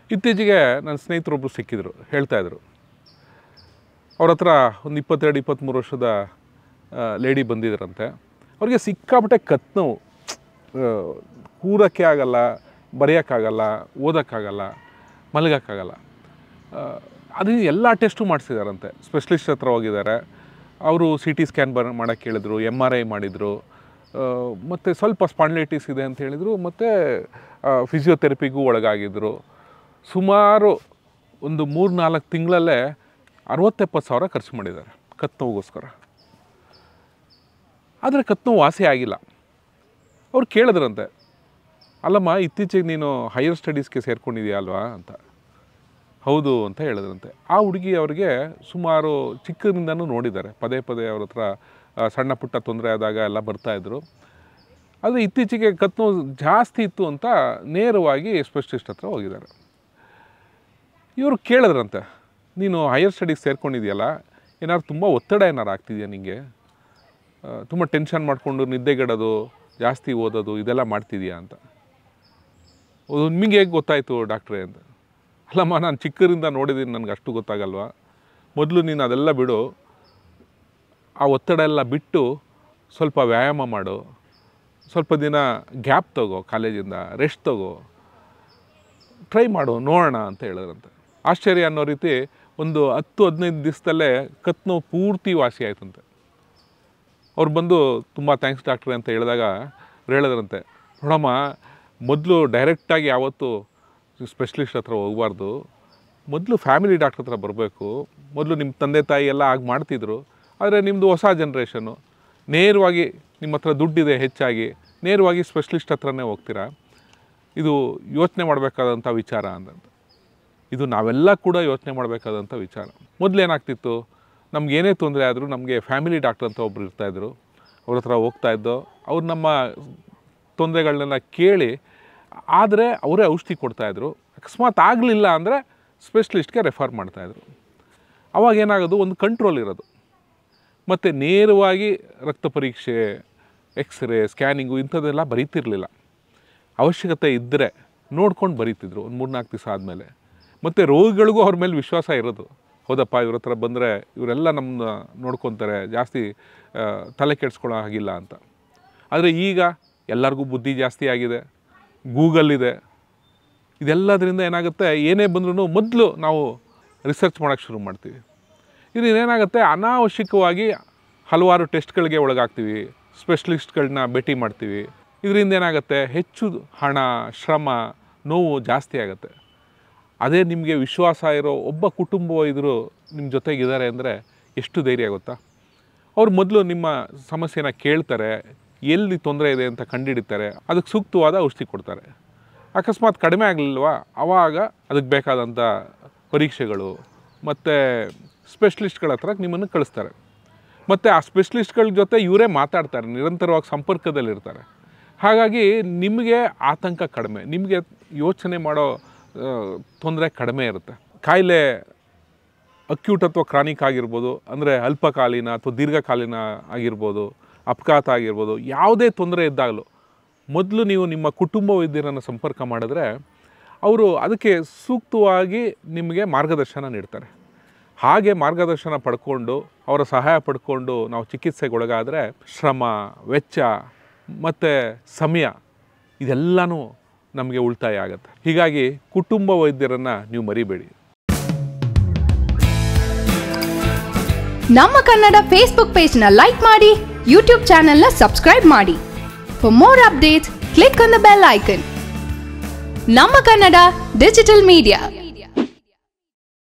ಇತ್ತೀಚೆಗೆ ನನ್ನ ಸ್ನೇಹಿತರೊಬ್ಬರು ಸಿಕ್ಕಿದ್ರು, ಹೇಳ್ತಾಯಿದ್ರು ಅವ್ರ ಹತ್ರ ಒಂದು 22-23 ವರ್ಷದ ಲೇಡಿ ಬಂದಿದ್ದರಂತೆ. ಅವ್ರಿಗೆ ಸಿಕ್ಕಾಬಿಟ್ಟೆ ಕತ್ನೋವು, ಕೂರೋಕ್ಕೆ ಆಗಲ್ಲ, ಬರೆಯೋಕ್ಕಾಗಲ್ಲ, ಓದೋಕ್ಕಾಗಲ್ಲ, ಮಲಗೋಕ್ಕಾಗಲ್ಲ. ಅದು ಎಲ್ಲ ಟೆಸ್ಟು ಮಾಡಿಸಿದಾರಂತೆ. ಸ್ಪೆಷಲಿಸ್ಟ್ ಹತ್ರ ಹೋಗಿದ್ದಾರೆ. ಅವರು CT ಸ್ಕ್ಯಾನ್ ಮಾಡೋಕ್ಕೆ ಹೇಳಿದ್ರು, MRI ಮಾಡಿದರು, ಮತ್ತು ಸ್ವಲ್ಪ ಸ್ಪಾಂಡ್ಲೈಟಿಸ್ ಇದೆ ಅಂತ ಹೇಳಿದರು, ಮತ್ತು ಫಿಸಿಯೋಥೆರಪಿಗೂ ಒಳಗಾಗಿದ್ದರು. ಸುಮಾರು ಒಂದು 3-4 ತಿಂಗಳಲ್ಲೇ 60-70 ಸಾವಿರ ಖರ್ಚು ಮಾಡಿದ್ದಾರೆ ಕತ್ನೋವಿಗೋಸ್ಕರ. ಆದರೆ ಕತ್ನೋವು ವಾಸಿ ಆಗಿಲ್ಲ. ಅವ್ರು ಕೇಳಿದ್ರಂತೆ, ಅಲ್ಲಮ್ಮ ಇತ್ತೀಚೆಗೆ ನೀನು ಹೈಯರ್ ಸ್ಟಡೀಸ್ಗೆ ಸೇರ್ಕೊಂಡಿದೆಯಾ ಅಲ್ವಾ ಅಂತ. ಹೌದು ಅಂತ ಹೇಳಿದ್ರಂತೆ. ಆ ಹುಡುಗಿ ಅವ್ರಿಗೆ ಸುಮಾರು ಚಿಕ್ಕದಿಂದನೂ ನೋಡಿದ್ದಾರೆ, ಪದೇ ಪದೇ ಅವ್ರ ಹತ್ರ ಸಣ್ಣ ಪುಟ್ಟ ತೊಂದರೆ ಆದಾಗ ಎಲ್ಲ ಬರ್ತಾಯಿದ್ರು. ಆದರೆ ಇತ್ತೀಚೆಗೆ ಕತ್ನೋವು ಜಾಸ್ತಿ ಇತ್ತು ಅಂತ ನೇರವಾಗಿ ಸ್ಪೆಷಲಿಸ್ಟ್ ಹತ್ರ ಹೋಗಿದ್ದಾರೆ. ಇವರು ಕೇಳಿದ್ರಂತೆ, ನೀನು ಹೈಯರ್ ಸ್ಟಡೀಸ್ ಸೇರ್ಕೊಂಡಿದೆಯಲ್ಲ, ಏನಾದ್ರು ತುಂಬ ಒತ್ತಡ ಏನಾರು ಆಗ್ತಿದೆಯಾ ನಿನಗೆ? ತುಂಬ ಟೆನ್ಷನ್ ಮಾಡಿಕೊಂಡು ನಿದ್ದೆಗೆಡೋದು, ಜಾಸ್ತಿ ಓದೋದು ಇದೆಲ್ಲ ಮಾಡ್ತಿದೆಯಾ ಅಂತ. ನಿಮಗೆ ಹೇಗೆ ಗೊತ್ತಾಯಿತು ಡಾಕ್ಟ್ರೇ ಅಂತ. ಅಲ್ಲಮ್ಮ ನಾನು ಚಿಕ್ಕರಿಂದ ನೋಡಿದ್ದೀನಿ, ನನಗೆ ಅಷ್ಟು ಗೊತ್ತಾಗಲ್ವಾ. ಮೊದಲು ನೀನು ಅದೆಲ್ಲ ಬಿಡು, ಆ ಒತ್ತಡ ಎಲ್ಲ ಬಿಟ್ಟು ಸ್ವಲ್ಪ ವ್ಯಾಯಾಮ ಮಾಡು, ಸ್ವಲ್ಪ ದಿನ ಗ್ಯಾಪ್ ತಗೋ, ಕಾಲೇಜಿಂದ ರೆಸ್ಟ್ ತಗೋ, ಟ್ರೈ ಮಾಡು, ನೋಡೋಣ ಅಂತ ಹೇಳಿದ್ರಂತೆ. ಆಶ್ಚರ್ಯ ಅನ್ನೋ ರೀತಿ ಒಂದು 10-15 ದಿವಸದಲ್ಲೇ ಕತ್ನೋವು ಪೂರ್ತಿ ವಾಸಿ ಆಯ್ತಂತೆ. ಅವ್ರು ಬಂದು ತುಂಬ ಥ್ಯಾಂಕ್ಸ್ ಡಾಕ್ಟ್ರೆ ಅಂತ ಹೇಳಿದಾಗ ಅವ್ರು ಹೇಳಿದ್ರಂತೆ, ನೋಡಮ್ಮ ಮೊದಲು ಡೈರೆಕ್ಟಾಗಿ ಯಾವತ್ತೂ ಸ್ಪೆಷಲಿಸ್ಟ್ ಹತ್ರ ಹೋಗಬಾರ್ದು, ಮೊದಲು ಫ್ಯಾಮಿಲಿ ಡಾಕ್ಟ್ರ್ ಹತ್ರ ಬರಬೇಕು. ಮೊದಲು ನಿಮ್ಮ ತಂದೆ ತಾಯಿ ಎಲ್ಲ ಆಗ ಮಾಡ್ತಿದ್ರು, ಆದರೆ ನಿಮ್ಮದು ಹೊಸ ಜನ್ರೇಷನ್ನು, ನೇರವಾಗಿ ನಿಮ್ಮ ಹತ್ರ ದುಡ್ಡಿದೆ ಹೆಚ್ಚಾಗಿ, ನೇರವಾಗಿ ಸ್ಪೆಷಲಿಸ್ಟ್ ಹತ್ರನೇ ಹೋಗ್ತೀರಾ. ಇದು ಯೋಚನೆ ಮಾಡಬೇಕಾದಂಥ ವಿಚಾರ ಅಂದಂತೆ. ಇದು ನಾವೆಲ್ಲ ಕೂಡ ಯೋಚನೆ ಮಾಡಬೇಕಾದಂಥ ವಿಚಾರ. ಮೊದಲೇನಾಗ್ತಿತ್ತು, ನಮಗೇನೇ ತೊಂದರೆ ಆದರೂ ನಮಗೆ ಫ್ಯಾಮಿಲಿ ಡಾಕ್ಟ್ರ್ ಅಂತ ಒಬ್ರು ಇರ್ತಾಯಿದ್ರು, ಅವ್ರ ಹತ್ರ ಹೋಗ್ತಾಯಿದ್ದೋ, ಅವ್ರು ನಮ್ಮ ತೊಂದರೆಗಳನ್ನೆಲ್ಲ ಕೇಳಿ ಆದರೆ ಅವರೇ ಔಷಧಿ ಕೊಡ್ತಾಯಿದ್ರು. ಅಕಸ್ಮಾತ್ ಆಗಲಿಲ್ಲ ಅಂದರೆ ಸ್ಪೆಷಲಿಸ್ಟ್ಗೆ ರೆಫರ್ ಮಾಡ್ತಾಯಿದ್ರು. ಅವಾಗೇನಾಗೋದು, ಒಂದು ಕಂಟ್ರೋಲ್ ಇರೋದು. ಮತ್ತು ನೇರವಾಗಿ ರಕ್ತ ಪರೀಕ್ಷೆ, ಎಕ್ಸ್ರೇ, ಸ್ಕ್ಯಾನಿಂಗು ಇಂಥದ್ದೆಲ್ಲ ಬರೀತಿರಲಿಲ್ಲ. ಅವಶ್ಯಕತೆ ಇದ್ದರೆ ನೋಡ್ಕೊಂಡು ಬರೀತಿದ್ರು ಒಂದು 3-4 ದಿವಸ ಆದಮೇಲೆ. ಮತ್ತು ರೋಗಿಗಳಿಗೂ ಅವ್ರ ಮೇಲೆ ವಿಶ್ವಾಸ ಇರೋದು, ಹೌದಪ್ಪ ಇವ್ರ ಹತ್ರ ಬಂದರೆ ಇವರೆಲ್ಲ ನಮ್ಮನ್ನ ನೋಡ್ಕೊತಾರೆ, ಜಾಸ್ತಿ ತಲೆ ಕೆಡಿಸ್ಕೊಳ್ಳೋ ಹಾಗಿಲ್ಲ ಅಂತ. ಆದರೆ ಈಗ ಎಲ್ಲರಿಗೂ ಬುದ್ಧಿ ಜಾಸ್ತಿ ಆಗಿದೆ, ಗೂಗಲ್ ಇದೆ, ಇದೆಲ್ಲದರಿಂದ ಏನಾಗುತ್ತೆ, ಏನೇ ಬಂದ್ರೂ ಮೊದಲು ನಾವು ರಿಸರ್ಚ್ ಮಾಡೋಕ್ಕೆ ಶುರು ಮಾಡ್ತೀವಿ. ಇದನ್ನೇನಾಗುತ್ತೆ, ಅನಾವಶ್ಯಕವಾಗಿ ಹಲವಾರು ಟೆಸ್ಟ್ಗಳಿಗೆ ಒಳಗಾಗ್ತೀವಿ, ಸ್ಪೆಷಲಿಸ್ಟ್ಗಳನ್ನ ಭೇಟಿ ಮಾಡ್ತೀವಿ. ಇದರಿಂದ ಏನಾಗುತ್ತೆ, ಹೆಚ್ಚು ಹಣ, ಶ್ರಮ, ನೋವು ಜಾಸ್ತಿ ಆಗುತ್ತೆ. ಅದೇ ನಿಮಗೆ ವಿಶ್ವಾಸ ಇರೋ ಒಬ್ಬ ಕುಟುಂಬ ವೈದ್ಯರು ನಿಮ್ಮ ಜೊತೆಗಿದ್ದಾರೆ ಅಂದರೆ ಎಷ್ಟು ಧೈರ್ಯ ಆಗುತ್ತಾ. ಅವ್ರು ಮೊದಲು ನಿಮ್ಮ ಸಮಸ್ಯೆನ ಕೇಳ್ತಾರೆ, ಎಲ್ಲಿ ತೊಂದರೆ ಇದೆ ಅಂತ ಕಂಡುಹಿಡಿತಾರೆ, ಅದಕ್ಕೆ ಸೂಕ್ತವಾದ ಔಷಧಿ ಕೊಡ್ತಾರೆ. ಅಕಸ್ಮಾತ್ ಕಡಿಮೆ ಆಗಲಿಲ್ವಾ, ಆವಾಗ ಅದಕ್ಕೆ ಬೇಕಾದಂಥ ಪರೀಕ್ಷೆಗಳು ಮತ್ತು ಸ್ಪೆಷಲಿಸ್ಟ್ಗಳ ಹತ್ರ ನಿಮ್ಮನ್ನು ಕಳಿಸ್ತಾರೆ. ಮತ್ತು ಆ ಸ್ಪೆಷಲಿಸ್ಟ್ಗಳ ಜೊತೆ ಇವರೇ ಮಾತಾಡ್ತಾರೆ, ನಿರಂತರವಾಗಿ ಸಂಪರ್ಕದಲ್ಲಿರ್ತಾರೆ. ಹಾಗಾಗಿ ನಿಮಗೆ ಆತಂಕ ಕಡಿಮೆ, ನಿಮಗೆ ಯೋಚನೆ ಮಾಡೋ ತೊಂದರೆ ಕಡಿಮೆ ಇರುತ್ತೆ. ಕಾಯಿಲೆ ಅಕ್ಯೂಟ್ ಅಥವಾ ಕ್ರಾನಿಕ್ ಆಗಿರ್ಬೋದು, ಅಂದರೆ ಅಲ್ಪಕಾಲೀನ ಅಥವಾ ದೀರ್ಘಕಾಲೀನ ಆಗಿರ್ಬೋದು, ಅಪಘಾತ ಆಗಿರ್ಬೋದು, ಯಾವುದೇ ತೊಂದರೆ ಇದ್ದಾಗಲೂ ಮೊದಲು ನೀವು ನಿಮ್ಮ ಕುಟುಂಬ ವೈದ್ಯರನ್ನು ಸಂಪರ್ಕ ಮಾಡಿದ್ರೆ ಅವರು ಅದಕ್ಕೆ ಸೂಕ್ತವಾಗಿ ನಿಮಗೆ ಮಾರ್ಗದರ್ಶನ ನೀಡ್ತಾರೆ. ಹಾಗೆ ಮಾರ್ಗದರ್ಶನ ಪಡ್ಕೊಂಡು ಅವರ ಸಹಾಯ ಪಡ್ಕೊಂಡು ನಾವು ಚಿಕಿತ್ಸೆಗೆ ಒಳಗಾದರೆ ಶ್ರಮ, ವೆಚ್ಚ ಮತ್ತು ಸಮಯ ಇದೆಲ್ಲನೂ ನಮಗೆ ಉಳಿತಾಯ ಆಗುತ್ತೆ. ಹೀಗಾಗಿ ಕುಟುಂಬ ವೈದ್ಯರನ್ನು ನೀವು ಮರಿಬೇಡಿ. ನಮ್ಮ ಕನ್ನಡ ಫೇಸ್ಬುಕ್ ಪೇಜ್ನ ಲೈಕ್ ಮಾಡಿ, ಯೂಟ್ಯೂಬ್ ಚಾನೆಲ್ನ ಸಬ್ಸ್ಕ್ರೈಬ್ ಮಾಡಿ. For more updates click on the bell icon. ನಮ್ಮ ಕನ್ನಡ ಡಿಜಿಟಲ್ ಮೀಡಿಯಾ.